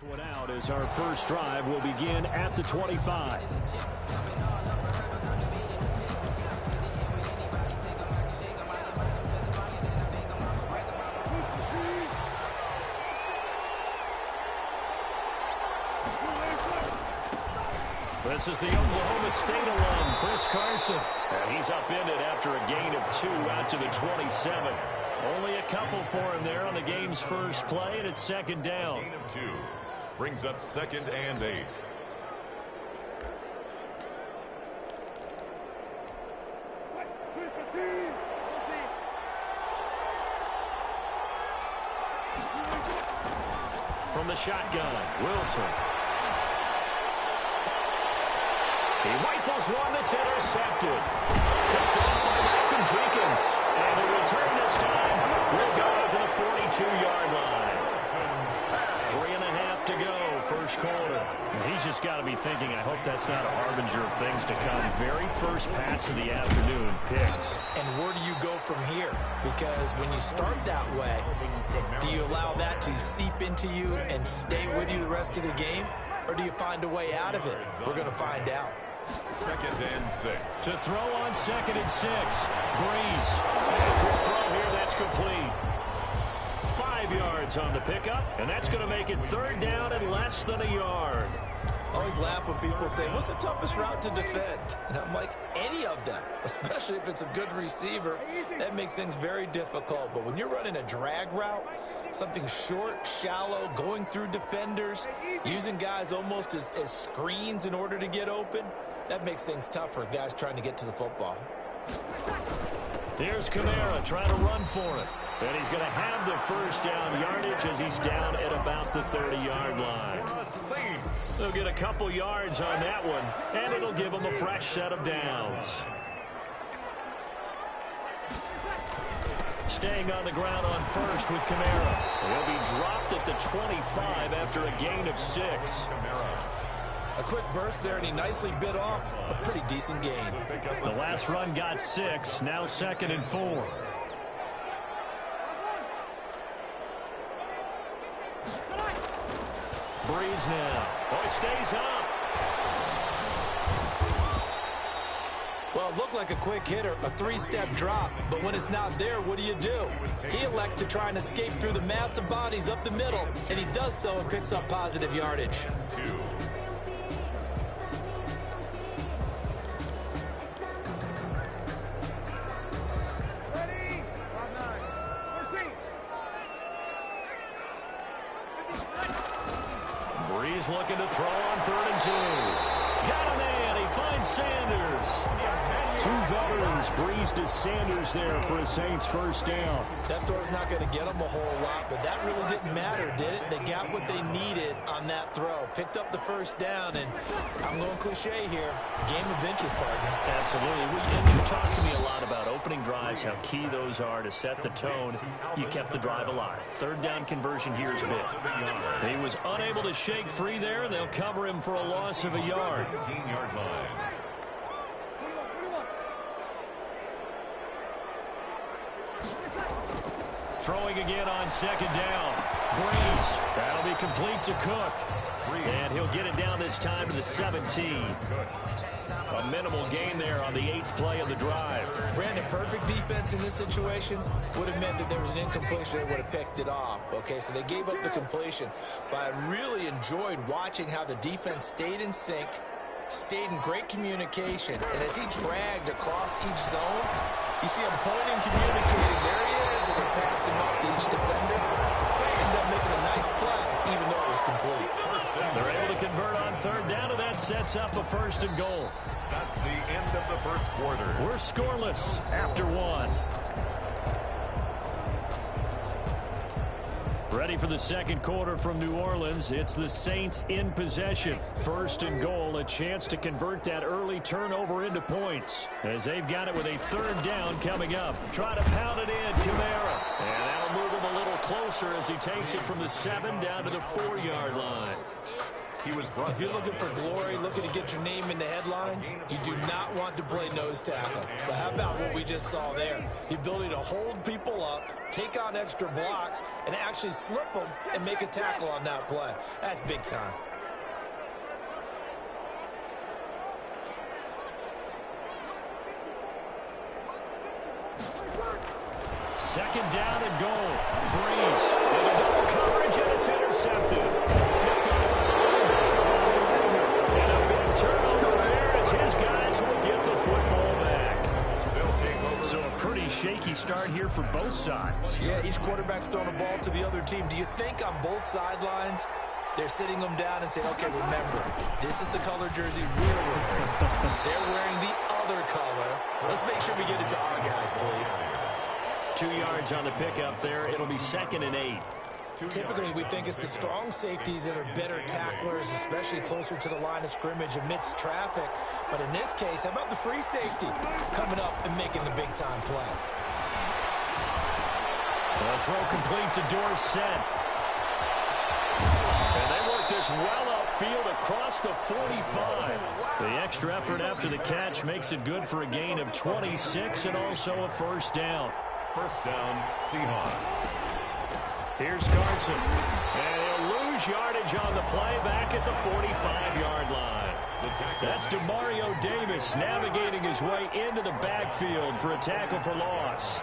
One out as our first drive will begin at the 25. This is the Oklahoma State alum, Chris Carson. And he's upended after a gain of 2 out to the 27. Only a couple for him there on the game's first play, and it's second down. Gain of 2 brings up 2nd and 8. From the shotgun, Wilson. He rifles one that's intercepted. Picked off by Malcolm Jenkins. And the return this time will go to the 42-yard line. 3.5 to go, first quarter. And he's just got to be thinking, I hope that's not a harbinger of things to come. Very first pass of the afternoon picked. And where do you go from here? Because when you start that way, do you allow that to seep into you and stay with you the rest of the game? Or do you find a way out of it? We're going to find out. 2nd and 6. To throw on 2nd and 6. Breeze. And quick throw here, that's complete. 5 yards on the pickup, and that's going to make it 3rd down and less than a yard. I always laugh when people say, what's the toughest route to defend? And I'm like, any of them, especially if it's a good receiver. That makes things very difficult. But when you're running a drag route, something short, shallow, going through defenders, using guys almost as screens in order to get open, that makes things tough for guys trying to get to the football. Here's Kamara trying to run for it. And he's going to have the first down yardage as he's down at about the 30-yard line. They'll get a couple yards on that one, and it'll give them a fresh set of downs. Staying on the ground on first with Kamara. He'll be dropped at the 25 after a gain of 6. A quick burst there, and he nicely bit off a pretty decent gain. The last run got 6, now 2nd and 4. Breeze now. Oh, it stays up. Well, it looked like a quick hitter, a 3-step drop. But when it's not there, what do? He elects to try and escape through the massive bodies up the middle, and he does so and picks up positive yardage. 2. Breeze looking to throw on 3rd and 2. Got a man. He finds Sanders. 2 veterans, Breeze to Sanders there for a Saints first down. That throw's not going to get them a whole lot, but that really didn't matter, did it? They got what they needed on that throw. Picked up the first down, and I'm going cliche here. Game of inches, partner. Absolutely. And you talked to me a lot about opening drives, how key those are to set the tone. You kept the drive alive. 3rd down conversion here is big. He was unable to shake free there. They'll cover him for a loss of a yard. 15-yard line. Throwing again on 2nd down. Breeze. That'll be complete to Cook. And he'll get it down this time to the 17. A minimal gain there on the 8th play of the drive. Brandon, perfect defense in this situation would have meant that there was an incompletion. They would have picked it off. Okay, so they gave up the completion. But I really enjoyed watching how the defense stayed in sync, stayed in great communication. And as he dragged across each zone, you see him pointing, communicating. There he is, and he passed him off to each defender. Ended up making a nice play, even though it was complete. They're able to convert on 3rd down, and that sets up a 1st and goal. That's the end of the first quarter. We're scoreless after 1. Ready for the 2nd quarter from New Orleans. It's the Saints in possession. 1st and goal, a chance to convert that early turnover into points. As they've got it with a 3rd down coming up. Try to pound it in, Kamara. And that'll move him a little closer as he takes it from the 7 down to the 4-yard line. He was brought If you're looking for glory, looking to get your name in the headlines, you do not want to play nose tackle. But how about what we just saw there? The ability to hold people up, take on extra blocks, and actually slip them and make a tackle on that play. That's big time. Second down and goal. Breeze with a double coverage, and it's intercepted. Picked up by the linebacker. And a big turnover there as his guys will get the football back. So a pretty shaky start here for both sides. Yeah, each quarterback's throwing a ball to the other team. Do you think on both sidelines they're sitting them down and saying, okay, remember, this is the color jersey we're wearing. They're wearing the other color. Let's make sure we get it to our guys, please. 2 yards on the pickup there. It'll be 2nd and 8. Typically, we think it's the strong safeties that are better tacklers, especially closer to the line of scrimmage amidst traffic. But in this case, how about the free safety coming up and making the big-time play? The throw complete to Dorsett. And they work this well upfield across the 45. The extra effort after the catch makes it good for a gain of 26 and also a first down. First down, Seahawks. Here's Carson. And he'll lose yardage on the play back at the 45-yard line. That's DeMario Davis navigating his way into the backfield for a tackle for loss.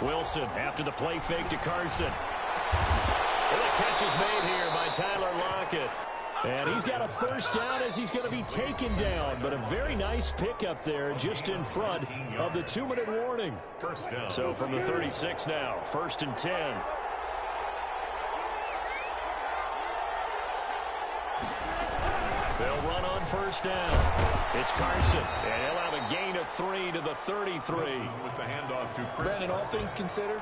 Wilson after the play fake to Carson. And the catch is made here by Tyler Lockett. And he's got a first down as he's going to be taken down. But a very nice pickup there just in front of the 2-minute warning. First down. So from the 36 now, 1st and 10. They'll run on first down. It's Carson, and he'll have a gain of 3 to the 33. With the handoff to Brandon, all things considered,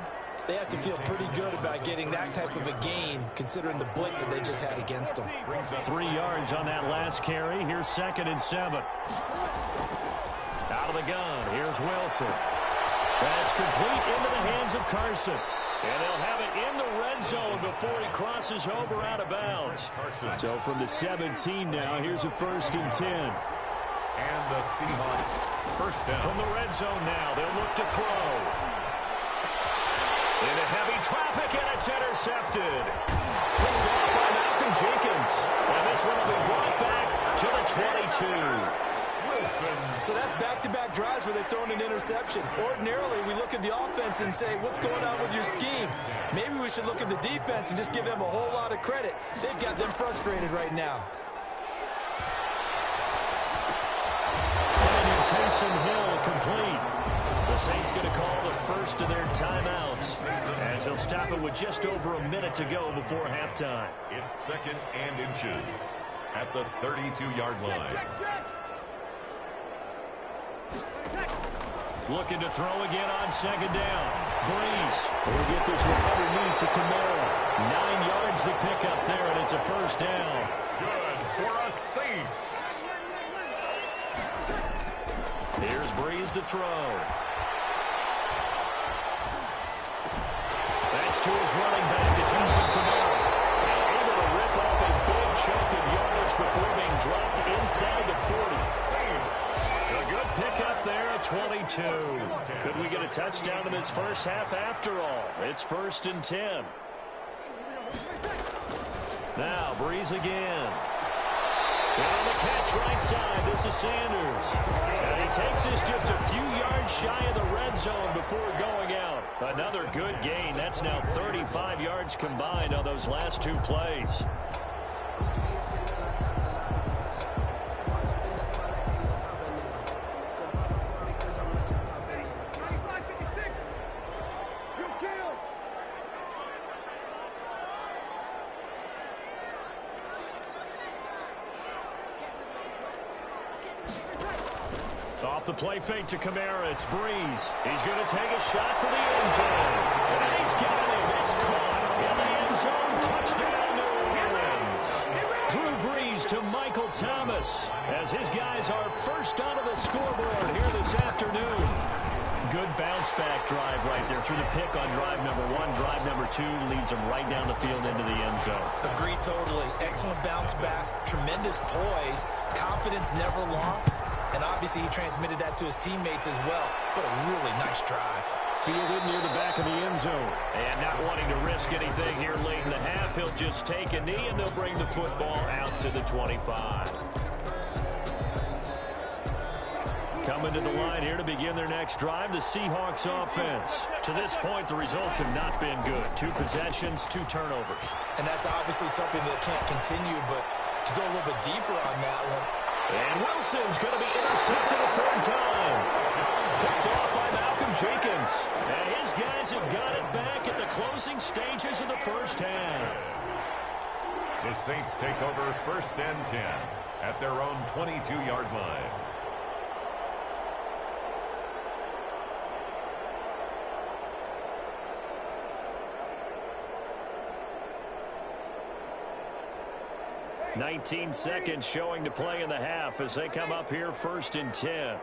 they have to feel pretty good about getting that type of a gain, considering the blitz that they just had against them. 3 yards on that last carry. Here's 2nd and 7. Out of the gun. Here's Wilson. That's complete into the hands of Carson. And they'll have it in the red zone before he crosses over out of bounds. So from the 17 now, here's a 1st and 10. And the Seahawks first down. From the red zone now, they'll look to throw. Into heavy traffic, and it's intercepted. Picked off by Malcolm Jenkins. And this one will be brought back to the 22. So that's back-to-back drives where they've thrown an interception. Ordinarily, we look at the offense and say, what's going on with your scheme? Maybe we should look at the defense and just give them a whole lot of credit. They've got them frustrated right now. Finding Taysom Hill complete. The Saints going to call the first of their timeouts as they'll stop it with just over a minute to go before halftime. It's 2nd and inches at the 32-yard line. Looking to throw again on 2nd down. Breeze will get this one underneath to Kamara. 9 yards to pick up there, and it's a first down. Good for a Saints. Here's Breeze to throw. That's to his running back. It's Alvin Kamara. Able to rip off a big chunk of yardage before being dropped inside the 40. A good pickup there at 22. Could we get a touchdown in this first half after all? It's 1st and 10. Now Breeze again. And on the catch right side, this is Sanders. And he takes this just a few yards shy of the red zone before going out. Another good gain. That's now 35 yards combined on those last 2 plays. Off the play fake to Kamara, it's Breeze. He's going to take a shot for the end zone. And he's got it. It's caught in the end zone. Touchdown, New Orleans. Drew Brees to Michael Thomas as his guys are first onto the scoreboard here this afternoon. Good bounce-back drive right there through the pick on drive number 1. Drive number 2 leads them right down the field into the end zone. Agree totally. Excellent bounce back, tremendous poise, confidence never lost, and obviously he transmitted that to his teammates as well. What a really nice drive. Fielded near the back of the end zone. And not wanting to risk anything here late in the half, he'll just take a knee, and they'll bring the football out to the 25. Coming to the line here to begin their next drive, the Seahawks offense. To this point, the results have not been good. 2 possessions, 2 turnovers. And that's obviously something that can't continue, but to go a little bit deeper on that one. And Wilson's going to be intercepted a 3rd time. Picked off by Malcolm Jenkins. And his guys have got it back at the closing stages of the first half. The Saints take over 1st and 10 at their own 22-yard line. "19 seconds showing to play in the half as they come up here 1st and 10.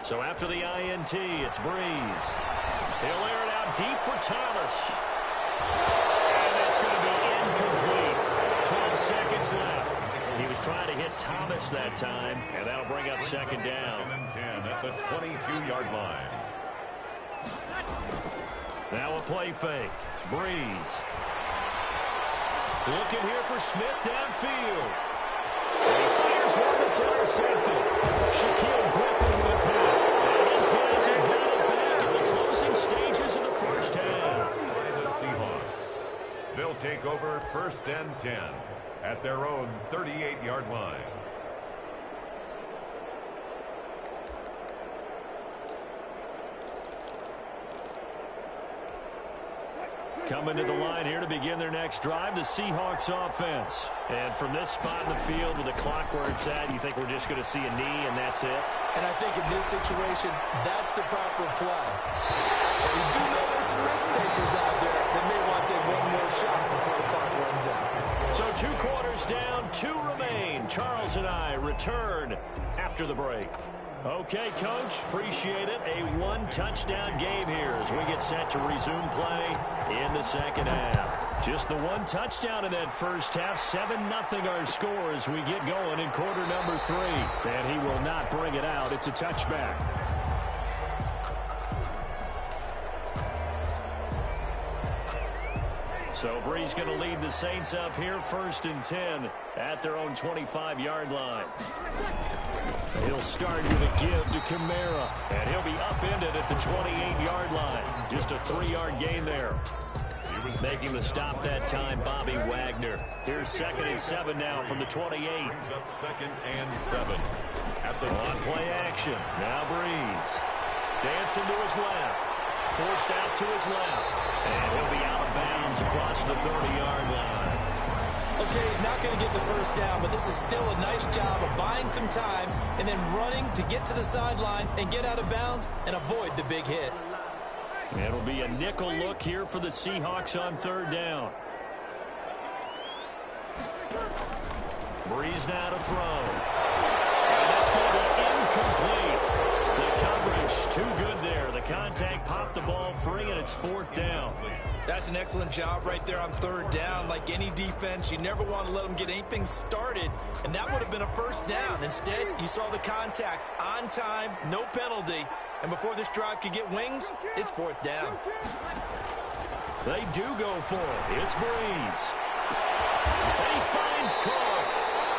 So after the INT, it's Breeze. He'll air it out deep for Thomas. And that's going to be incomplete. 12 seconds left. He was trying to hit Thomas that time, and that'll bring up 2nd down. 2nd and 10 at the 22-yard line. Now a play fake. Breeze. Looking here for Smith downfield. And he fires one that's intercepted. Shaquille Griffin with him. And his guys have got it back at the closing stages of the first half. By the Seahawks. They'll take over 1st and 10 at their own 38-yard line. Coming to the line here to begin their next drive, the Seahawks offense. And from this spot in the field with the clock where it's at, you think we're just going to see a knee and that's it? And I think in this situation, that's the proper play. But we do know there's some risk takers out there that may want to take one more shot before the clock runs out. So 2 quarters down, 2 remain. Charles and I return after the break. Okay, Coach, appreciate it. A 1-touchdown game here as we get set to resume play in the second half. Just the 1 touchdown in that first half. 7-0 our score as we get going in quarter number 3. And he will not bring it out. It's a touchback. So Breeze going to lead the Saints up here 1st and 10 at their own 25-yard line. He'll start with a give to Kamara, and he'll be upended at the 28-yard line. Just a 3-yard gain there. He was making the stop that time, Bobby Wagner. Here's 2nd and 7 now from the 28. Brings up 2nd and 7 at the on-play action. Now Breeze. Dancing to his left. Forced out to his left. And he'll be out of bounds across the 30-yard line. Okay, he's not going to get the first down, but this is still a nice job of buying some time and then running to get to the sideline and get out of bounds and avoid the big hit. It'll be a nickel look here for the Seahawks on 3rd down. Breeze now to throw. And that's going to be incomplete. The coverage too good there. The contact popped the ball free, and it's 4th down. That's an excellent job right there on 3rd down. Like any defense, you never want to let them get anything started, and that would have been a first down. Instead, you saw the contact on time, no penalty, and before this drive could get wings, it's 4th down. They do go for it. It's Breeze. And he finds Clark.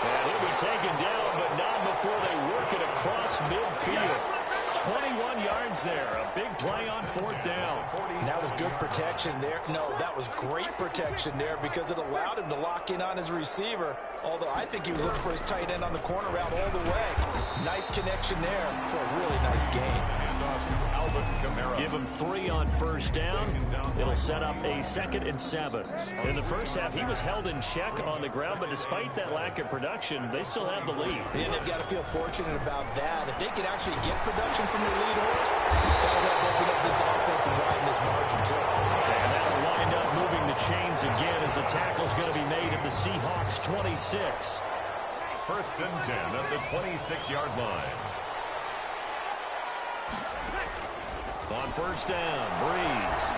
And he'll be taken down, but not before they work it across midfield. 21 yards there. A big play on 4th down. And that was good protection there. No, that was great protection there because it allowed him to lock in on his receiver. Although I think he was looking for his tight end on the corner route all the way. Nice connection there for a really nice gain. Give him 3 on 1st down. It'll set up a 2nd and 7. In the first half, he was held in check on the ground, but despite that lack of production, they still have the lead. And they've got to feel fortunate about that. If they can actually get production from their lead horse, that'll help open up this offense and widen this margin too. And that'll wind up moving the chains again as the tackle's going to be made at the Seahawks 26. First and 10 at the 26-yard line. On first down, Breeze.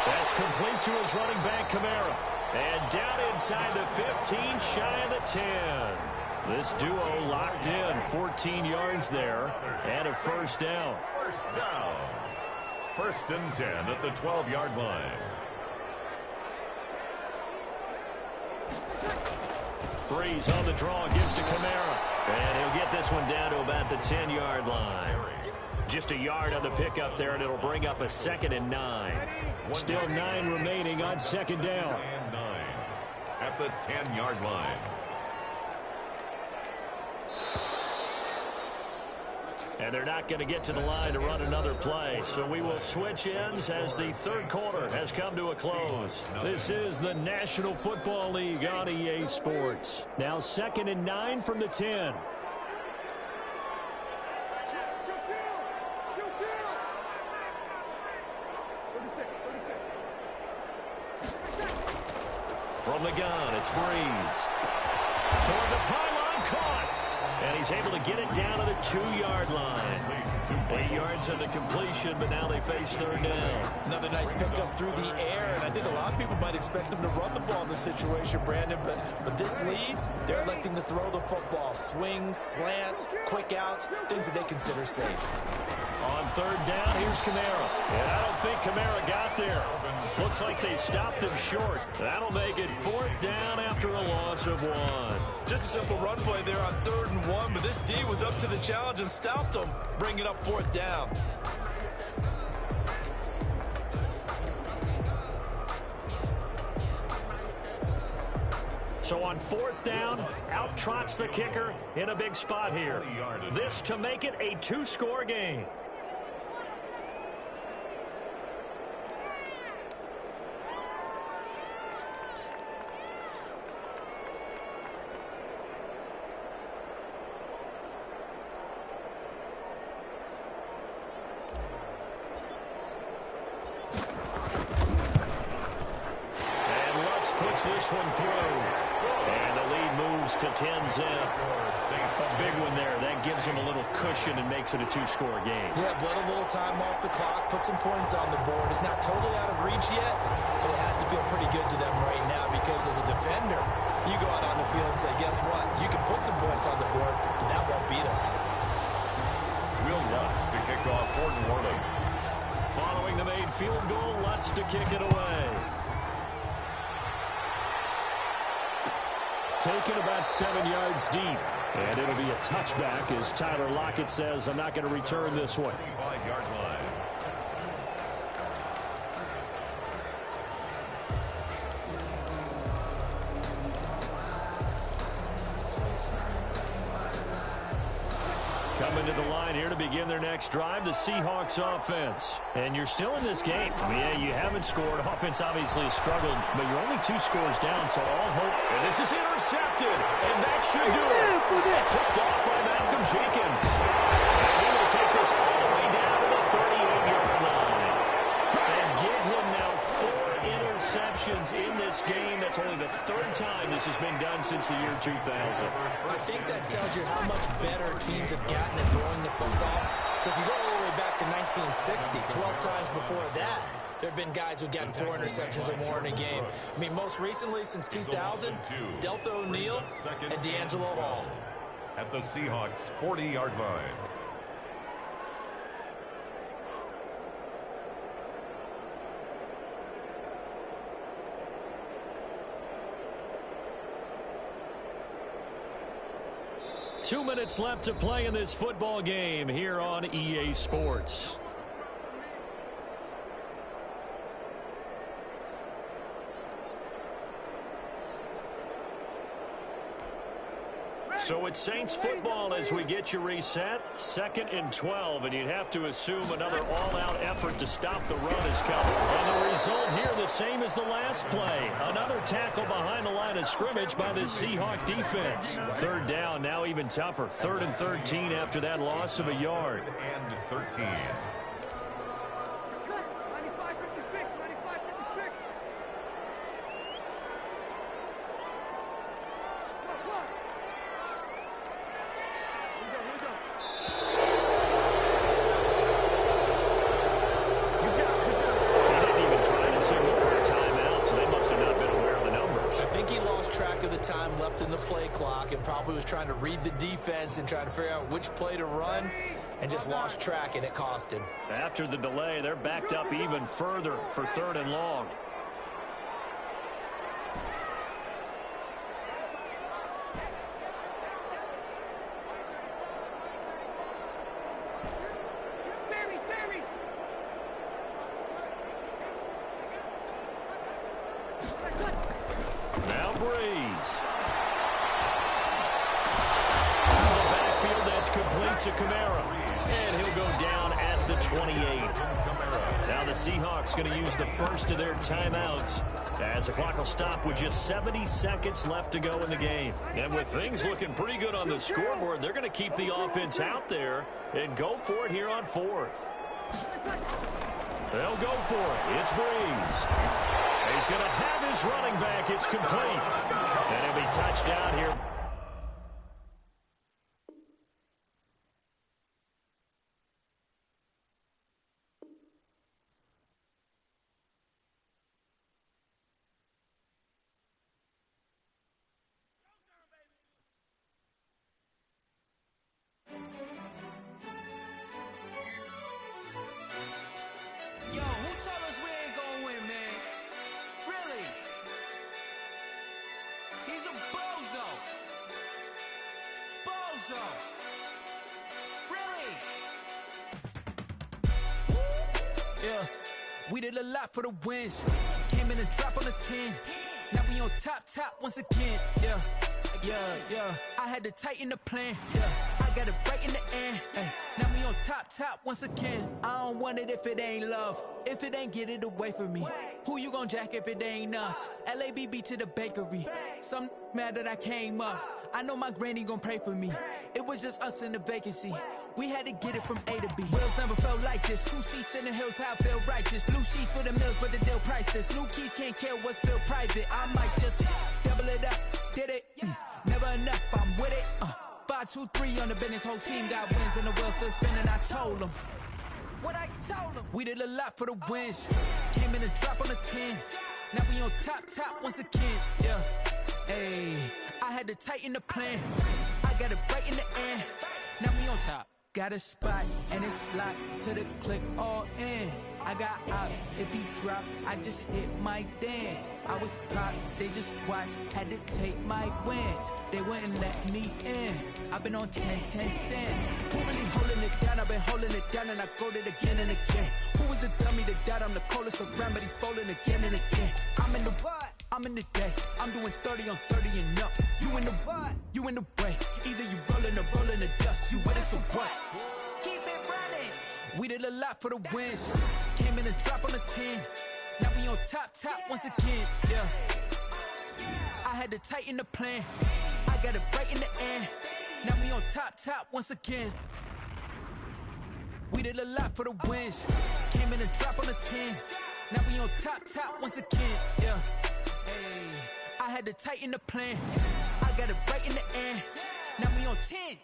That's complete to his running back, Kamara. And down inside the 15, shy of the 10. This duo locked in, 14 yards there, and a first down. First down. First and 10 at the 12-yard line. Breeze on the draw, gives to Kamara. And he'll get this one down to about the 10-yard line. Just a yard on the pickup there, and it'll bring up a 2nd and 9. Still 9 remaining on second down. And 9 at the 10-yard line. And they're not going to get to the line to run another play. So we will switch ends as the third quarter has come to a close. This is the National Football League on EA Sports. Now 2nd and 9 from the 10. From the gun, it's Breeze. Toward the pylon, caught. And he's able to get it down to the 2-yard line. 8 yards on the completion, but now they face third down. Another nice pickup through the air, and I think a lot of people might expect them to run the ball in this situation, Brandon, but this lead, they're electing to throw the football. Swings, slants, quick outs, things that they consider safe. On third down, here's Kamara. And I don't think Kamara got there. Looks like they stopped him short. That'll make it 4th down after a loss of 1. Just a simple run play there on 3rd and 1, but this D was up to the challenge and stopped them, bringing up 4th down. So on 4th down, out trots the kicker in a big spot here. This to make it a 2-score game. This one through. And the lead moves to 10-zip. A big one there. That gives them a little cushion and makes it a 2-score game. Yeah, bled a little time off the clock, put some points on the board. It's not totally out of reach yet, but it has to feel pretty good to them right now because as a defender, you go out on the field and say, guess what? You can put some points on the board, but that won't beat us. Will Lutz to kick off Fort Worth. Following the made field goal, Lutz to kick it away. Taken about 7 yards deep. And it'll be a touchback as Tyler Lockett says, I'm not going to return this one. 5-yard line. Coming to the line here to begin their next drive, the Seahawks offense. And you're still in this game. Yeah, you haven't scored. Offense obviously has struggled, but you're only 2 scores down, so all hope. And this is intercepted, and that should do it. Picked off by Malcolm Jenkins. And he will take this all the way down to the 38-yard line. And give him now 4 interceptions in this game. That's only the 3rd time this has been done since the year 2000. I think that tells you how much better teams have gotten at throwing the football. If you go all the way back to 1960, 12 times before that, there have been guys who've gotten 4 interceptions or more in a game. I mean, most recently, since 2000, Delta O'Neal and D'Angelo Hall. At the Seahawks' 40-yard line. Two minutes left to play in this football game here on EA Sports. So it's Saints football as we get you reset. 2nd and 12, and you'd have to assume another all-out effort to stop the run is coming. And the result here the same as the last play. Another tackle behind the line of scrimmage by the Seahawk defense. 3rd down, now even tougher. 3rd and 13 after that loss of a yard. And 13. clock and probably was trying to read the defense and trying to figure out which play to run and just lost track, and it cost him. After the delay, they're backed up even further for 3rd and long. Now Breeze. Out of the backfield, that's complete to Kamara. And he'll go down at the 28. Now the Seahawks going to use the first of their timeouts as the clock will stop with just 70 seconds left to go in the game. And with things looking pretty good on the scoreboard, they're going to keep the offense out there and go for it here on 4th. They'll go for it. It's Breeze. He's going to have his running back. It's complete. And he'll be touchdown here. Yo, who told us we ain't gonna win, man? Really? He's a bozo. Bozo. Really? Yeah, we did a lot for the wins. Came in and drop on the 10. Now we on top once again. Yeah. I had to tighten the plan. Yeah, I got it right in the end. Ay. Now we on top once again. I don't want it if it ain't love. If it ain't, get it away from me. Who you gon' jack if it ain't us? LABB to the bakery. Some mad that I came up. I know my granny gon' pray for me. It was just us in the vacancy. We had to get it from A to B. Wheels never felt like this. 2 seats in the hills, how I feel righteous. Blue sheets for the mills, but the deal priceless. New keys can't care what's still private. I might just double it up. Did it? Never enough, I'm with it. 5, 2, 3 on the business. Whole team got wins and the wheels still spinning. I told them what I told them. We did a lot for the wins. Came in and drop on the 10. Now we on top once again. Yeah. Hey, I had to tighten the plan. I got it right in the end. Now we on top. Got a spot and it's locked to the click all in. I got ops, if he drop, I just hit my dance. I was pop, they just watched, had to take my wins. They wouldn't let me in. I've been on 10 cents. Who really holding it down? I've been holding it down and I go it again and again. Who was the dummy that died? I'm the coldest around, but he folding again and again. I'm in the what? I'm in the day. I'm doing 30 on 30 and up. You in the what? You in the way. Either you rolling or rolling the dust. You with us or what? Keep it running. We did a lot for the wins. Came in and drop on the 10. Now we on top once again. Yeah. I had to tighten the plan. I got it right in the end. Now we on top once again. We did a lot for the wins. Came in and drop on the 10. Now we on top once again. Yeah. Hey, I had to tighten the plan. I got it right in the end. Now we on 10.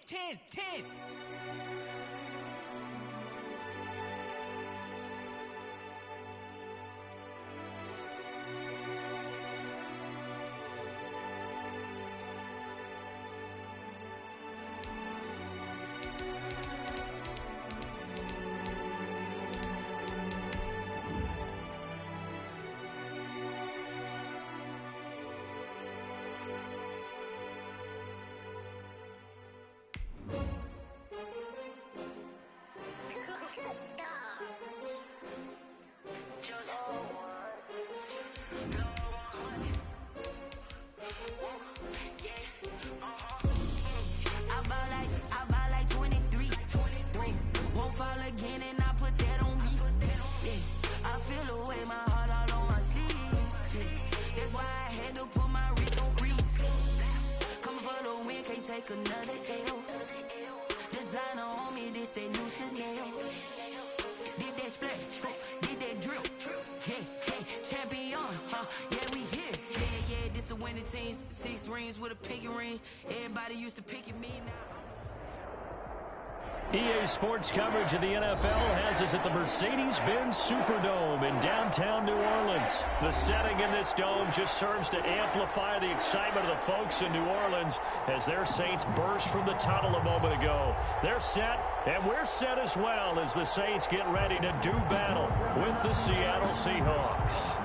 Another L. Designer on me, this that new Chanel. Did that splash, did that drip. Hey, champion, yeah, we here. Yeah, this the winning team. 6 rings with a pinky ring. Everybody used to pick at me now. EA Sports coverage of the NFL has us at the Mercedes-Benz Superdome in downtown New Orleans. The setting in this dome just serves to amplify the excitement of the folks in New Orleans as their Saints burst from the tunnel a moment ago. They're set, and we're set as well as the Saints get ready to do battle with the Seattle Seahawks.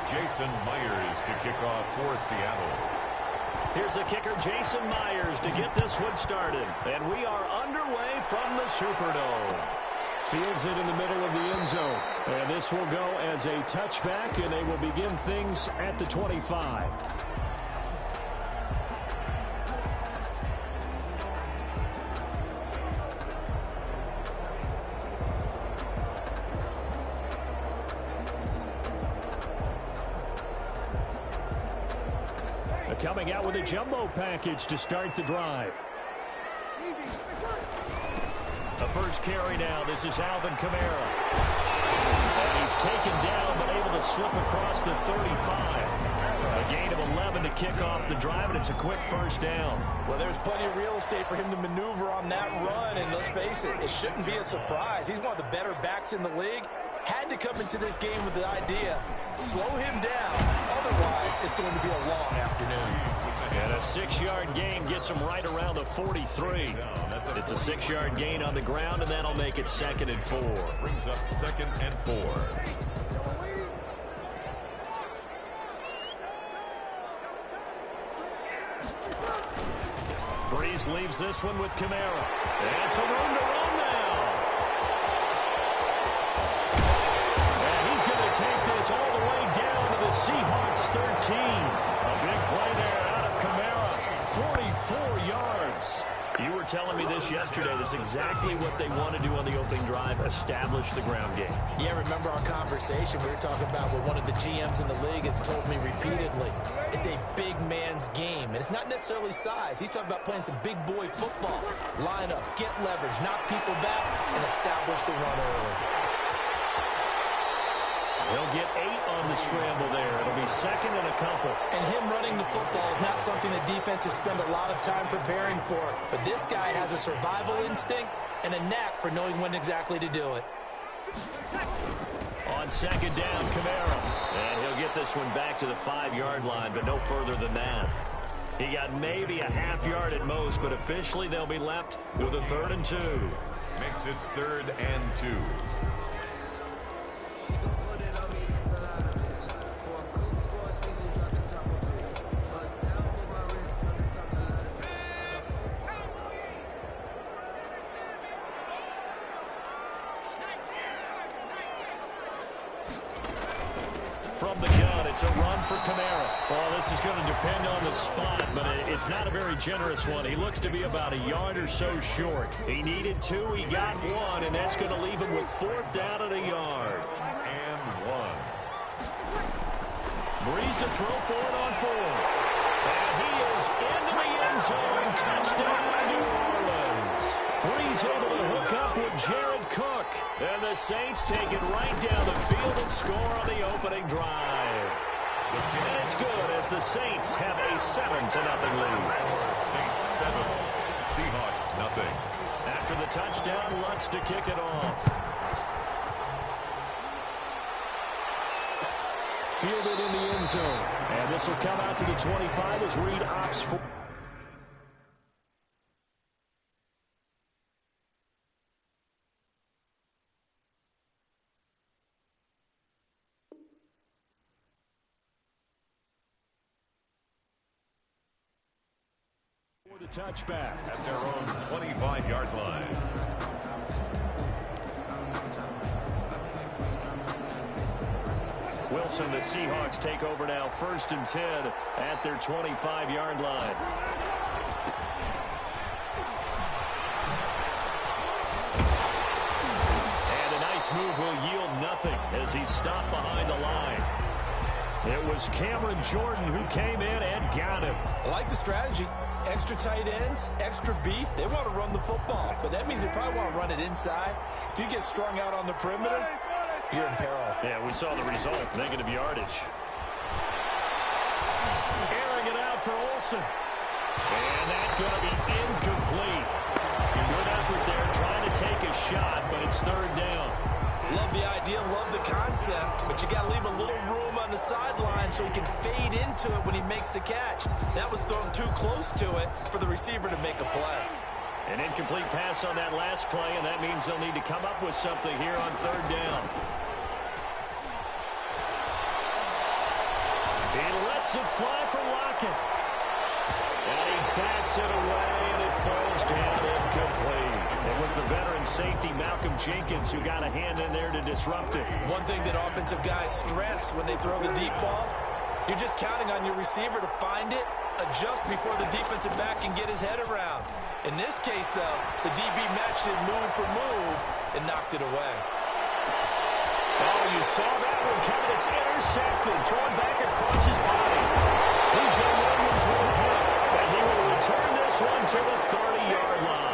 Jason Myers to kick off for Seattle. Here's the kicker, Jason Myers, to get this one started. And we are underway from the Superdome. Fields it in the middle of the end zone. And this will go as a touchback, and they will begin things at the 25. Coming out with a jumbo package to start the drive. The first carry now. This is Alvin Kamara. And he's taken down but able to slip across the 35. A gain of 11 to kick off the drive, and it's a quick first down. Well, there's plenty of real estate for him to maneuver on that run, and let's face it, it shouldn't be a surprise. He's one of the better backs in the league. Had to come into this game with the idea, slow him down. Otherwise, it's going to be a long afternoon. And a 6-yard gain gets him right around the 43. It's a 6-yard gain on the ground, and that'll make it 2nd and 4. Brings up 2nd and 4. Breeze leaves this one with Kamara. And some room to run now. And he's going to take this all the way down to the Seahawks 13. A big play there out of Kamara. 44 yards. You were telling me this yesterday. This is exactly what they want to do on the opening drive, establish the ground game. Yeah, remember our conversation? We were talking about what one of the GMs in the league has told me repeatedly. It's a big man's game, and it's not necessarily size. He's talking about playing some big boy football. Line up, get leverage, knock people back, and establish the run early. He'll get 8 on the scramble there. It'll be 2nd and a couple. And him running the football is not something that defenses spend a lot of time preparing for. But this guy has a survival instinct and a knack for knowing when exactly to do it. On 2nd down, Kamara. And he'll get this one back to the 5-yard line, but no further than that. He got maybe a half yard at most, but officially they'll be left with a 3rd and 2. Makes it 3rd and 2. From the gun, it's a run for Kamara. Well, this is going to depend on the spot, but it's not a very generous one. He looks to be about a yard or so short. He needed 2, he got 1, and that's going to leave him with 4th down at a yard. And 1. Breeze to throw for it on 4th. And he is into the end zone. Touchdown, New Orleans. Breeze able to hook up with Jared Cook. And the Saints take it right down the field and score on the opening drive. And it's good as the Saints have a 7-0 lead. Saints 7, Seahawks nothing. After the touchdown, Lutz to kick it off. Fielded in the end zone. And this will come out to the 25 as Reed opts for. The touchback At their own 25-yard line. Wilson, the Seahawks take over now 1st and 10 at their 25-yard line. And a nice move will yield nothing as he's stopped behind the line. It was Cameron Jordan who came in and got him. I like the strategy. Extra tight ends, extra beef. They want to run the football, but that means they probably want to run it inside. If you get strung out on the perimeter, you're in peril. Yeah, we saw the result. Negative yardage. Airing it out for Olsen. And that's going to be incomplete. Good effort there shot, but it's third down. Love the idea, love the concept, but you got to leave a little room on the sideline so he can fade into it when he makes the catch. That was thrown too close to it for the receiver to make a play. An incomplete pass on that last play, and that means they'll need to come up with something here on third down. He lets it fly for Lockett. And he backs it away, and it falls down incomplete. It was the veteran safety, Malcolm Jenkins, who got a hand in there to disrupt it. One thing that offensive guys stress when they throw the deep ball, you're just counting on your receiver to find it, adjust before the defensive back can get his head around. In this case, though, the DB matched it move for move and knocked it away. Oh, you saw that one coming. It's intercepted, thrown back across his body. P.J. Williams will pick, but he will return this one to the 30-yard line.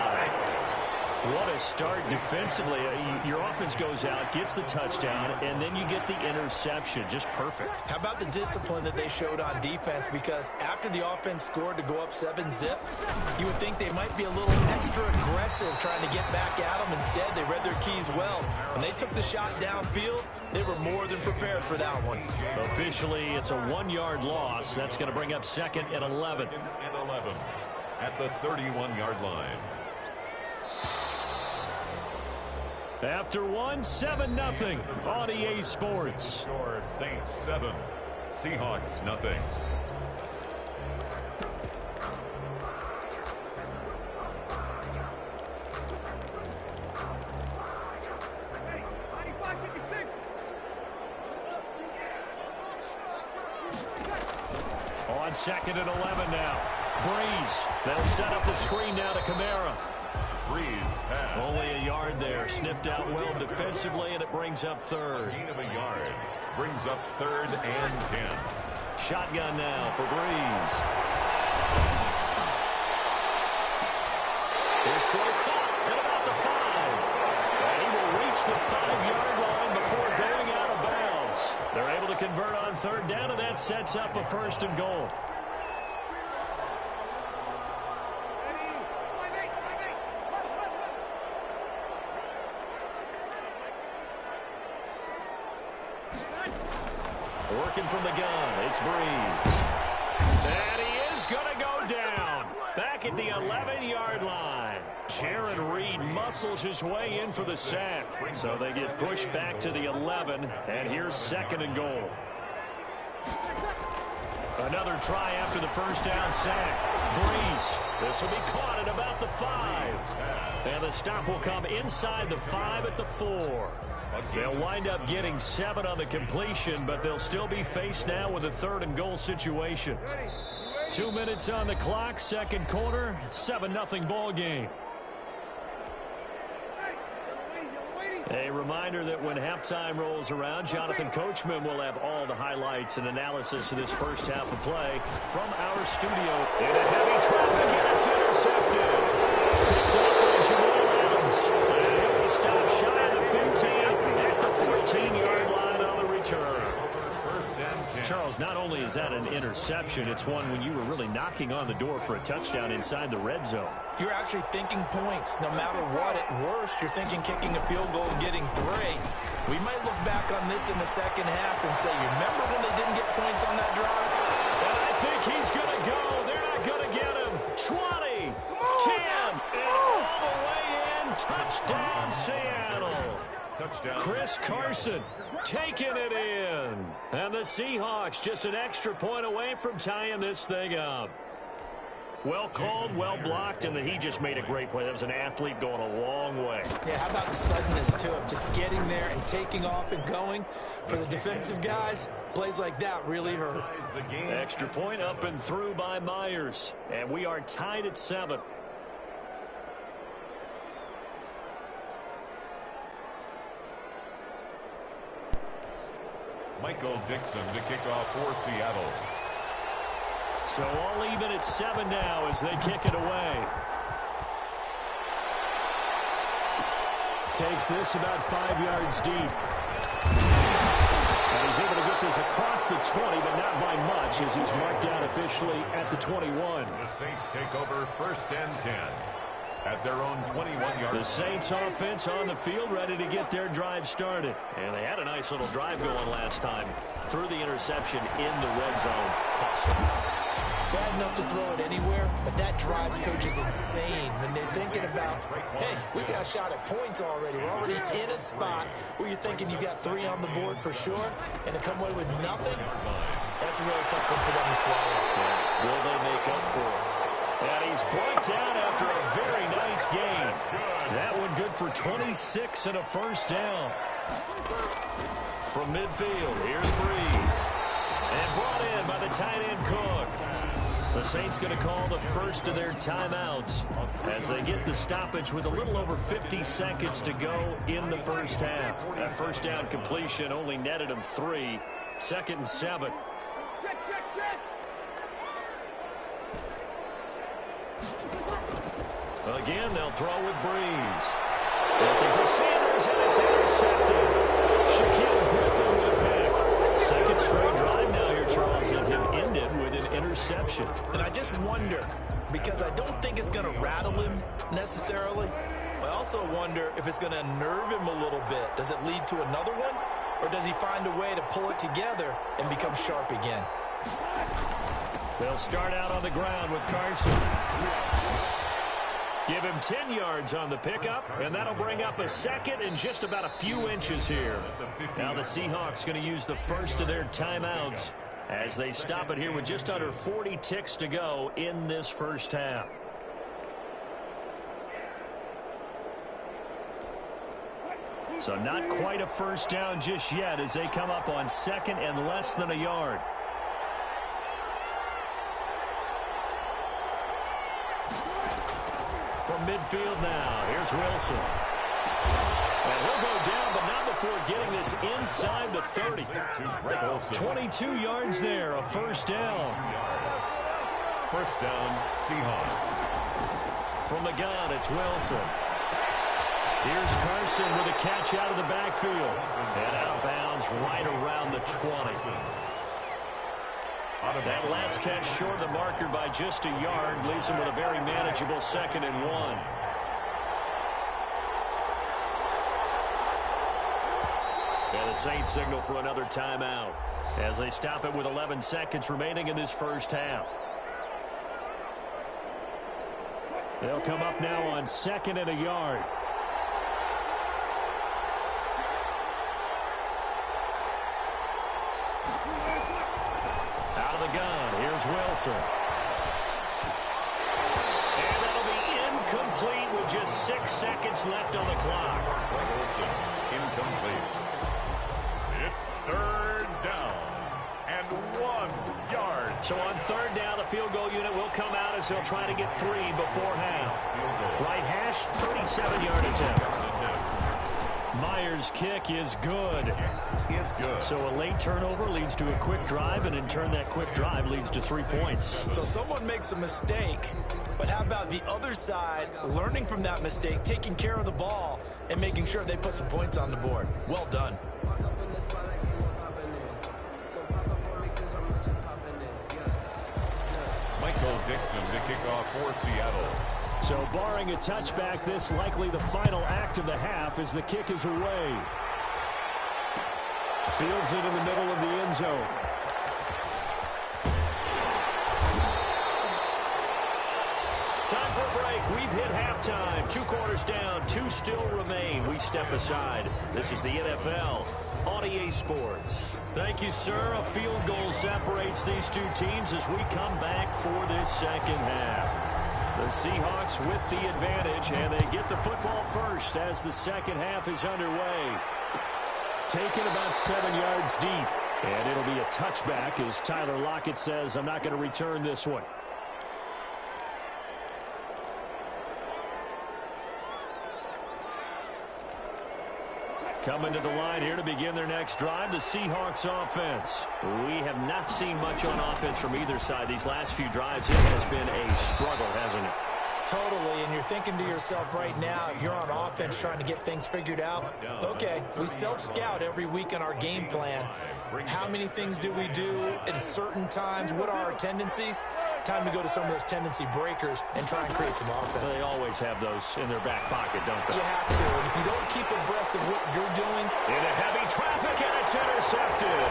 What a start defensively. Your offense goes out, gets the touchdown, and then you get the interception. Just perfect. How about the discipline that they showed on defense? Because after the offense scored to go up 7-zip, you would think they might be a little extra aggressive trying to get back at them. Instead, they read their keys well. When they took the shot downfield, they were more than prepared for that one. Officially, it's a 1-yard loss. That's going to bring up 2nd and 11. 2nd and 11 at the 31-yard line. After 7-0 on EA Sports. Score Saints 7, Seahawks nothing. On 2nd and 11 now. Breeze. They'll set up the screen now to Kamara. Breeze pass. Only a yard there. Sniffed out well defensively, and it brings up third. Gain of a yard. Brings up 3rd and 10. Shotgun now for Breeze. His throw caught at about the 5. And he will reach the 5-yard line before going out of bounds. They're able to convert on third down, and that sets up a 1st and goal. Working from the gun, it's Breeze. And he is going to go down. Back at the 11-yard line. Jaron Reed muscles his way in for the sack. So they get pushed back to the 11, and here's 2nd and goal. Another try after the first down sack. Breeze. This will be caught at about the 5. And the stop will come inside the 5 at the 4. They'll wind up getting 7 on the completion, but they'll still be faced now with a 3rd and goal situation. 2 minutes on the clock, 2nd quarter, 7-0 ball game. A reminder that when halftime rolls around, Jonathan Coachman will have all the highlights and analysis of this first half of play from our studio. In a heavy traffic, and it's intercepted. Picked up by Jamal Adams. And he'll be stopped shy of the 15 at the 14-yard line on the return. Charles, not only is that an interception, it's one when you were really knocking on the door for a touchdown inside the red zone. You're actually thinking points. No matter what, at worst, you're thinking kicking a field goal and getting 3. We might look back on this in the second half and say, you remember when they didn't get points on that drive? And I think he's going to go. They're not going to get him. 20, 10, and all the way in. Touchdown, Seattle. Touchdown. Chris Carson taking it in. And the Seahawks just an extra point away from tying this thing up. Well called, well blocked, and he just made a great play. That was an athlete going a long way. Yeah, how about the suddenness, too, of just getting there and taking off and going? For the defensive guys, plays like that really hurt. Extra point up and through by Myers. And we are tied at 7. Michael Dixon to kick off for Seattle. So all even at 7 now as they kick it away. Takes this about 5 yards deep. And he's able to get this across the 20, but not by much as he's marked down officially at the 21. The Saints take over 1st and 10. at their own 21-yard. The Saints offense on the field, ready to get their drive started. And they had a nice little drive going last time. Threw the interception in the red zone. Cost them. Bad enough to throw it anywhere, but that drives coaches insane when they're thinking about, hey, we got a shot at points already. We're already in a spot where you're thinking you got 3 on the board for sure, and to come away with nothing, that's a really tough one for them to swallow. Yeah. Will they make up for it? And he's brought down after a very nice gain. That one good for 26 and a first down. From midfield, here's Breeze. And brought in by the tight end Cook. The Saints going to call the first of their timeouts as they get the stoppage with a little over 50 seconds to go in the first half. That first down completion only netted them 3. 2nd and 7. Again, they'll throw with Breeze. Looking for Sanders, and it's intercepted. Shaquille Griffin with a pick. Second straight drive now here, Charles, and him ended with an interception. And I just wonder, because I don't think it's going to rattle him necessarily, I also wonder if it's going to unnerve him a little bit. Does it lead to another one, or does he find a way to pull it together and become sharp again? They'll start out on the ground with Carson. Give him 10 yards on the pickup, and that'll bring up a second and just about a few inches here. Now the Seahawks going to use the first of their timeouts as they stop it here with just under 40 ticks to go in this first half. So not quite a first down just yet as they come up on 2nd and less than a yard. From midfield now, here's Wilson. And he'll go down, but not before getting this inside the 30. 22 yards there, a first down. First down, Seahawks. From the gun, it's Wilson. Here's Carson with a catch out of the backfield. And out of bounds right around the 20. That last catch short of the marker by just a yard leaves him with a very manageable 2nd and 1. And the Saints signal for another timeout as they stop it with 11 seconds remaining in this first half. They'll come up now on 2nd and a yard. Out of the gun, here's Wilson. And that'll be incomplete with just 6 seconds left on the clock. Wilson, incomplete. It's 3rd down and 1 yard. So on 3rd down, the field goal unit will come out as they'll try to get 3 before half. Right hash, 37-yard attempt. Myers' kick is good. So a late turnover leads to a quick drive, and in turn that quick drive leads to 3 points. So someone makes a mistake, but how about the other side learning from that mistake, taking care of the ball, and making sure they put some points on the board? Well done. Michael Dixon to kick off for Seattle. So barring a touchback, this likely the final act of the half as the kick is away. Fields it in the middle of the end zone. Time for a break. We've hit halftime. 2 quarters down, 2 still remain. We step aside. This is the NFL on EA Sports. Thank you, sir. A field goal separates these 2 teams as we come back for this second half. The Seahawks with the advantage, and they get the football first as the second half is underway. Taken about 7 yards deep, and it'll be a touchback as Tyler Lockett says, I'm not going to return this one. Coming to the line here to begin their next drive, the Seahawks offense. We have not seen much on offense from either side. These last few drives, it has been a struggle, hasn't it? Totally, and you're thinking to yourself right now, if you're on offense trying to get things figured out, okay, we self-scout every week in our game plan. How many things do we do at certain times? What are our tendencies? Time to go to some of those tendency breakers and try and create some offense. They always have those in their back pocket, don't they? You have to, and if you don't keep abreast of what you're doing. Into heavy traffic, and it's intercepted.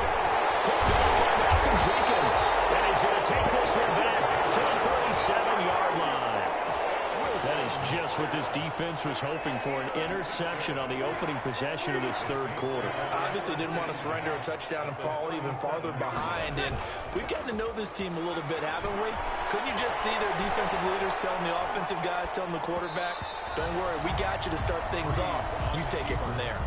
Picked up by Malcolm Jenkins. And he's going to take this one back to the 37-yard line. That is just what this defense was hoping for, an interception on the opening possession of this third quarter. Obviously didn't want to surrender a touchdown and fall even farther behind, and we've gotten to know this team a little bit, haven't we? Couldn't you just see their defensive leaders telling the offensive guys, telling the quarterback, don't worry, we got you to start things off. You take it from there.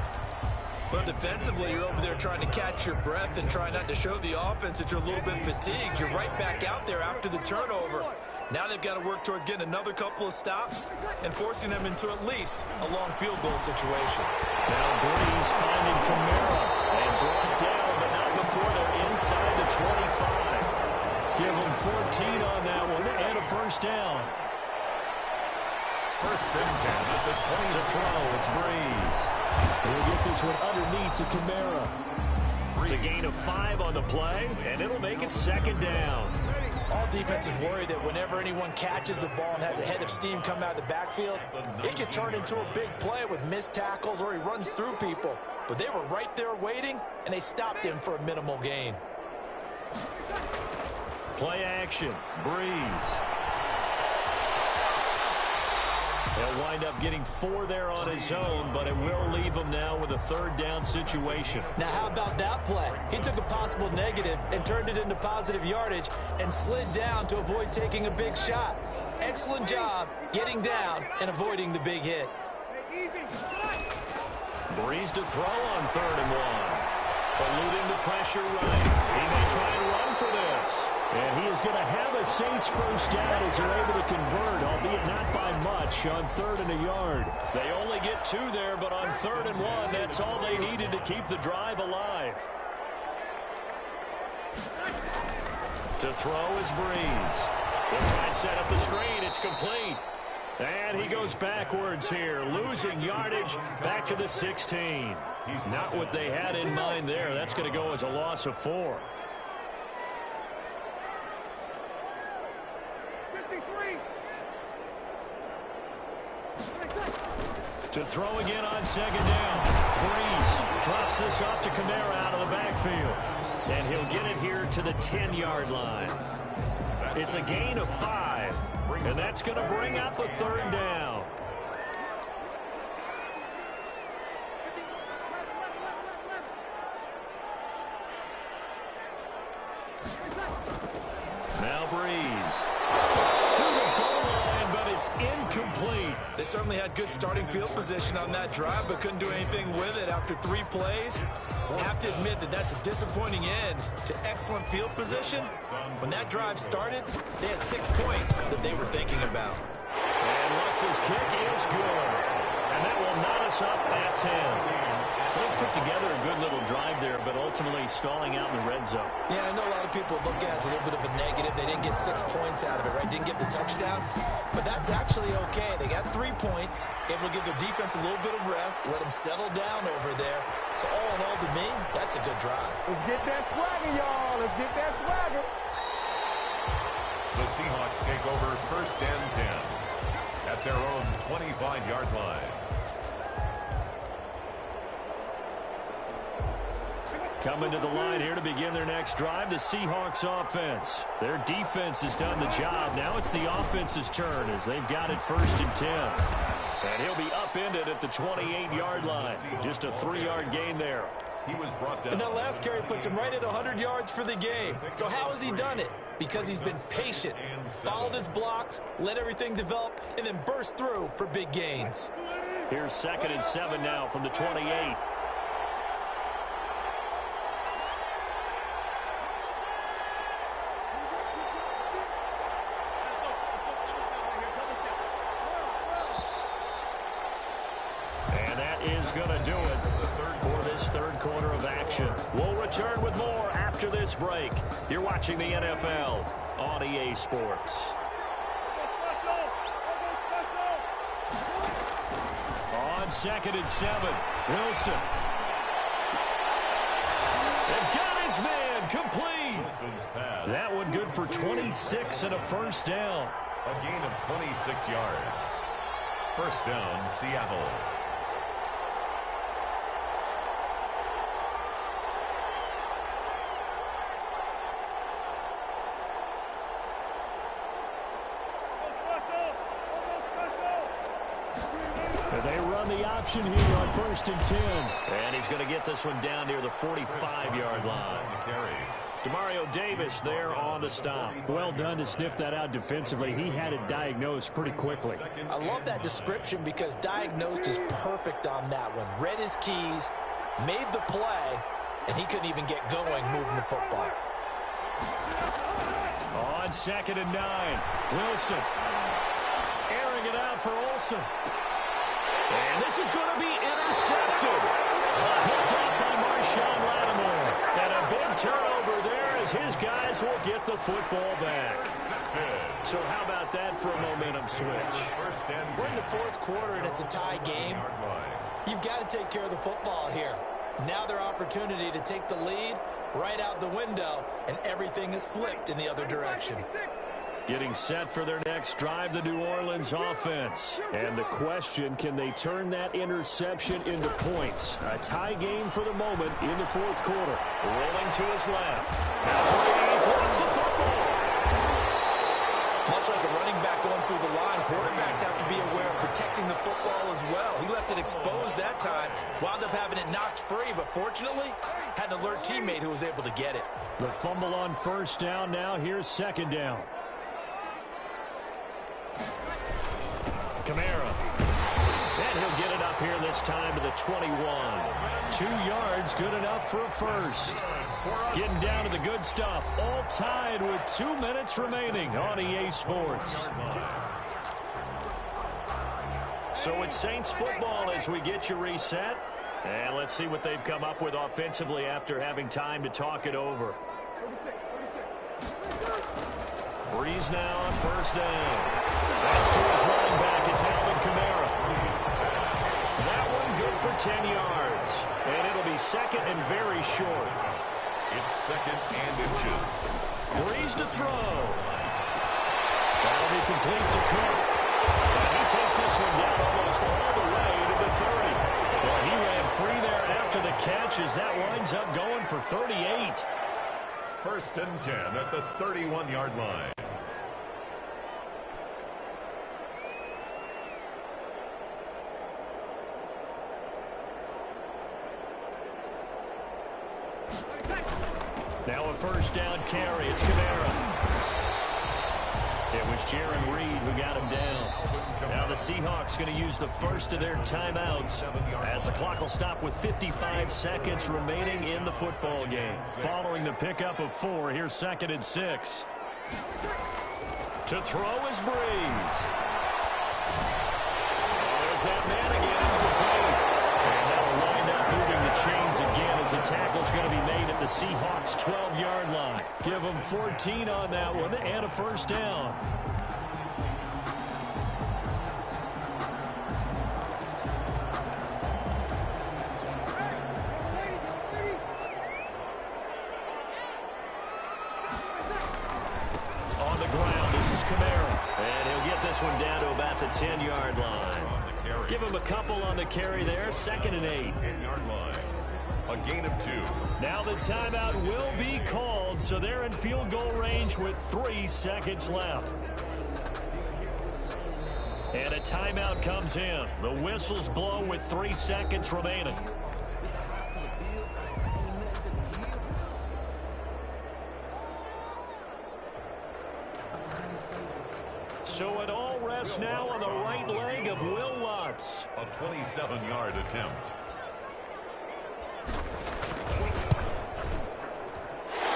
But defensively, you're over there trying to catch your breath and try not to show the offense that you're a little bit fatigued. You're right back out there after the turnover. Now they've got to work towards getting another couple of stops and forcing them into at least a long field goal situation. Now Breeze finding Kamara and brought down, but not before they're inside the 25. Give them 14 on that one and a first down. First and 10 at the 20. To throw, it's Breeze. He'll get this one underneath to Kamara. It's a gain of 5 on the play, and it'll make it second down. All defenses worry that whenever anyone catches the ball and has a head of steam come out of the backfield, it could turn into a big play with missed tackles or he runs through people. But they were right there waiting, and they stopped him for a minimal gain. Play action, Breeze. He'll wind up getting 4 there on his own, but it will leave him now with a third down situation. Now, how about that play? He took a possible negative and turned it into positive yardage and slid down to avoid taking a big shot. Excellent job getting down and avoiding the big hit. Breeze to throw on 3rd and 1. Eluding the pressure right. He may try and run for this. And he is going to have a Saints first down as they're able to convert, albeit not by much, on 3rd and a yard. They only get 2 there, but on 3rd and 1, that's all they needed to keep the drive alive. To throw is Breeze. They'll try and set up the screen. It's complete. And he goes backwards here, losing yardage back to the 16. Not what they had in mind there. That's going to go as a loss of 4. To throw again on 2nd down. Breeze drops this off to Kamara out of the backfield. And he'll get it here to the 10-yard line. It's a gain of 5. And that's going to bring up a 3rd down. Now Breeze. To the goal line, but it's incomplete. They certainly had good starting field position on that drive, but couldn't do anything with it after 3 plays. Have to admit that that's a disappointing end to excellent field position. When that drive started, they had 6 points that they were thinking about. And Lutz's kick is good. And that will knot us up at 10. So they put together a good little drive there, but ultimately stalling out in the red zone. Yeah, I know a lot of people look at it as a little bit of a negative. They didn't get 6 points out of it, right? Didn't get the touchdown. But that's actually okay. They got 3 points, able to give their defense a little bit of rest, let them settle down over there. So all in all, to me, that's a good drive. Let's get that swagger, y'all. Let's get that swagger. The Seahawks take over 1st and 10 at their own 25-yard line. Coming to the line here to begin their next drive, the Seahawks offense. Their defense has done the job. Now it's the offense's turn as they've got it 1st and 10. And he'll be upended at the 28-yard line. Just a 3-yard gain there. He was brought down. And that last carry puts him right at 100 yards for the game. So how has he done it? Because he's been patient, followed his blocks, let everything develop, and then burst through for big gains. Here's 2nd and 7 now from the 28. Is going to do it for this 3rd quarter of action. We'll return with more after this break. You're watching the NFL on EA Sports. on 2nd and 7. Wilson. And got his man complete. Wilson's pass. That one good for 26 and a first down. A gain of 26 yards. First down, Seattle. They run the option here on 1st and 10. And he's going to get this one down near the 45-yard line. Demario Davis there on the stop. Well done to sniff that out defensively. He had it diagnosed pretty quickly. I love that description because diagnosed is perfect on that one. Read his keys, made the play, and he couldn't even get going moving the football. On 2nd and 9, Wilson airing it out for Olsen. And this is going to be intercepted. Picked up by Marshawn Lattimore. And a big turnover there as his guys will get the football back. So how about that for a momentum switch? We're in the 4th quarter and it's a tie game. You've got to take care of the football here. Now their opportunity to take the lead right out the window, and everything is flipped in the other direction. Getting set for their next drive, the New Orleans offense. And the question, can they turn that interception into points? A tie game for the moment in the 4th quarter. Rolling to his left. Now Breeze wants the football. Much like a running back going through the line, quarterbacks have to be aware of protecting the football as well. He left it exposed that time, wound up having it knocked free, but fortunately, had an alert teammate who was able to get it. The fumble on 1st down. Now here's 2nd down. Kamara. And he'll get it up here this time to the 21. 2 yards, good enough for a first. Getting down to the good stuff. All tied with 2 minutes remaining on EA Sports. So it's Saints football as we get you reset. And let's see what they've come up with offensively after having time to talk it over. Breeze now on 1st down. That's to his running back. It's Alvin Kamara. That one good for 10 yards. And it'll be 2nd and very short. It's 2nd and inches. Breeze to throw. That'll be complete to Cook. And he takes this one down almost all the way to the 30. Well, he ran free there after the catch as that winds up going for 38. 1st and 10 at the 31-yard line. Now a 1st down carry. It's Kamara. It was Jaron Reed who got him down. Now the Seahawks going to use the first of their timeouts as the clock will stop with 55 seconds remaining in the football game. Following the pickup of 4, here's 2nd and 6. To throw is Breeze. There's that man again. It's complete. And that'll wind up moving the chains again as the tackle's going to be made at the Seahawks' 12-yard line. Give them 14 on that one and a 1st down. On the ground, this is Kamara. And he'll get this one down to about the 10-yard line. Give him a couple on the carry there. 2nd and 8. 10-yard line. A gain of 2. Now the timeout will be called, so they're in field goal range with 3 seconds left. And a timeout comes in. The whistles blow with 3 seconds remaining. So it all rests now on the right leg of Will Lutz. A 27-yard attempt.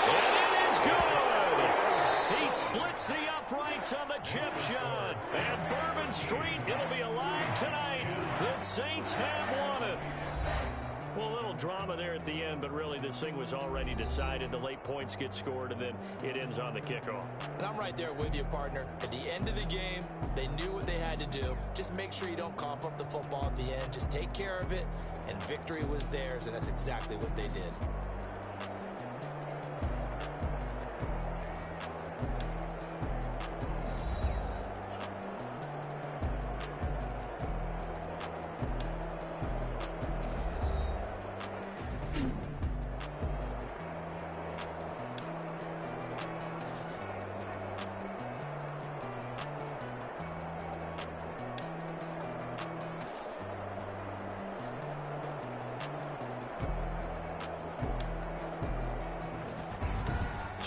And it is good. He splits the uprights on the chip shot. And Bourbon Street, it'll be alive tonight. The Saints have won it. Well, a little drama there at the end, but really this thing was already decided. The late points get scored, and then it ends on the kickoff. And I'm right there with you, partner. At the end of the game, they knew what they had to do. Just make sure you don't cough up the football at the end. Just take care of it, and victory was theirs, and that's exactly what they did.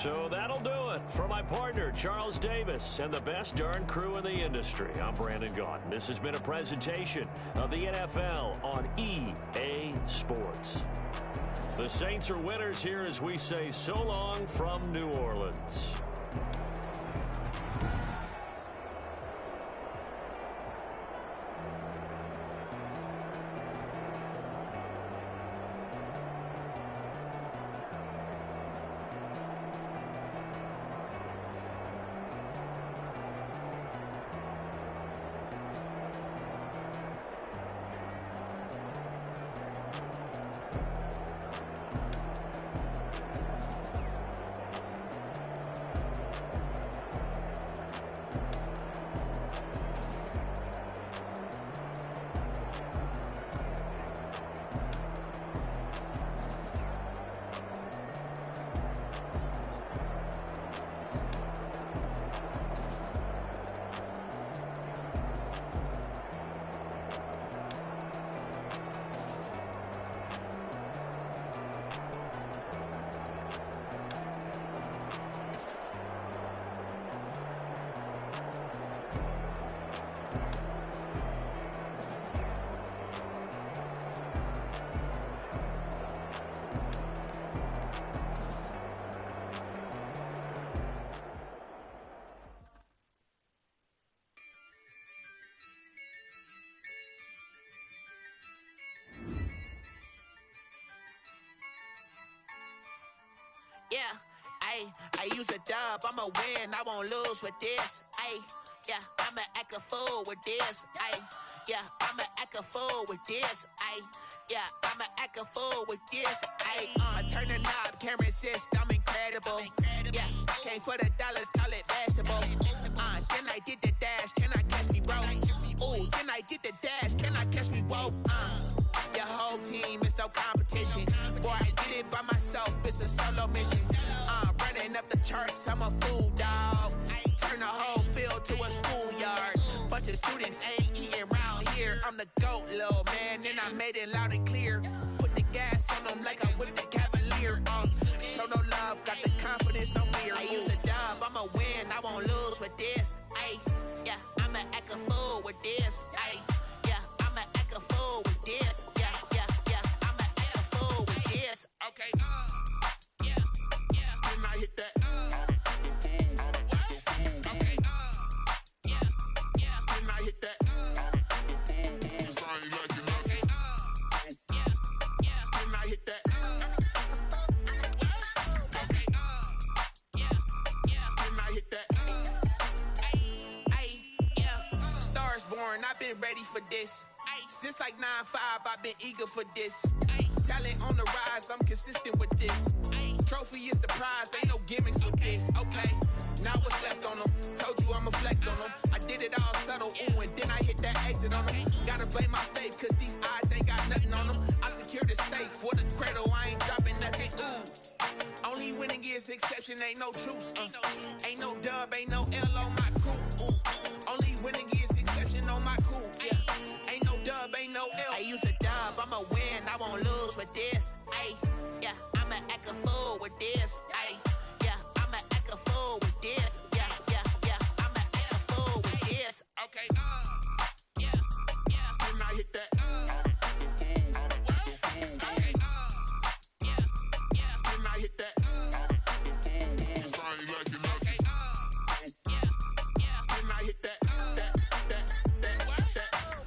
So that'll do it for my partner, Charles Davis, and the best darn crew in the industry. I'm Brandon Gaudin. This has been a presentation of the NFL on EA Sports. The Saints are winners here as we say so long from New Orleans. Yeah, I use a dub, I'ma win, I won't lose with this. Yeah, I'ma act a fool with this. Yeah, I'ma act a fool with this. Yeah, I'ma act a fool with this. I turn the knob, can't resist, I'm incredible. Yeah, came for the dollars, call it vegetable. Then I did the dash, can I catch me, bro? Ooh, then I did the dash, can I catch me, whoa? Your whole team is no competition. Boy, I did it by myself, it's a solo mission. Running up the charts, I'm a fool, dog. Turn the whole field to a schoolyard. Bunch of students ain't eating round here. I'm the GOAT, little man, and I made it loud and clear. Put the gas on them like I'm with the Cavalier. Show no love, got the confidence, no fear. I use a dub, I'ma win, I won't lose with this. Yeah, I'ma act a fool with this. Yeah, I'ma act a fool with this. Yeah, I'ma act a fool with this. Okay, yeah, can I hit that? Okay, yeah, can I hit that? Can I hit that? Okay, can I hit that? Yeah, stars born, I've been ready for this. Since like 9-5, I've been eager for this. Talent on the rise, I'm consistent with this. Trophy is the prize, ain't no gimmicks with this. Okay, now what's left on them? Told you I'ma flex on them. I did it all subtle, ooh, and then I hit that exit on them. Gotta blame my faith, cause these odds ain't got nothing on them. I secured the safe for the cradle, I ain't dropping nothing, ooh. Only winning is exception, ain't no truce. Ain't no dub, ain't no L on my crew. Ooh. Only winning is exception on my crew. Yeah. Ain't no dub, ain't no L. I use a dub, I'ma win, I won't lose with this. Yeah, I'ma act a fool with this. Yeah, I'ma act a fool with this. Yeah, I'ma act a fool with this. Okay, yeah, can I hit that? Okay, yeah, can I hit that? Okay, yeah, can I hit that?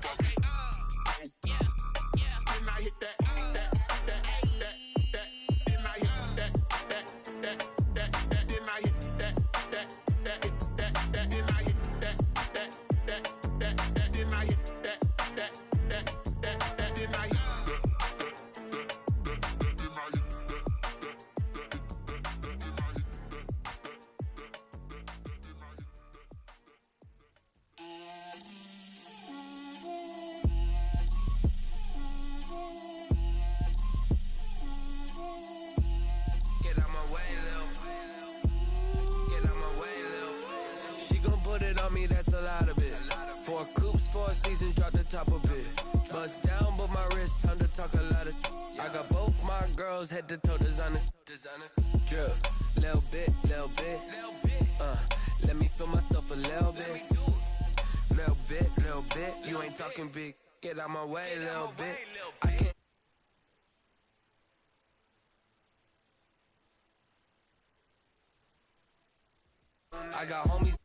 Okay, yeah, can I hit that? a lot of it. 4 coops, 4 seasons, drop the top a bit. Bust down, but my wrist, time to talk a lot of. I got both my girls head to toe designer. Drip, little bit. Let me feel myself a little bit. Little bit. You ain't talking big. Get out my way, little bit. I can't. I got homies.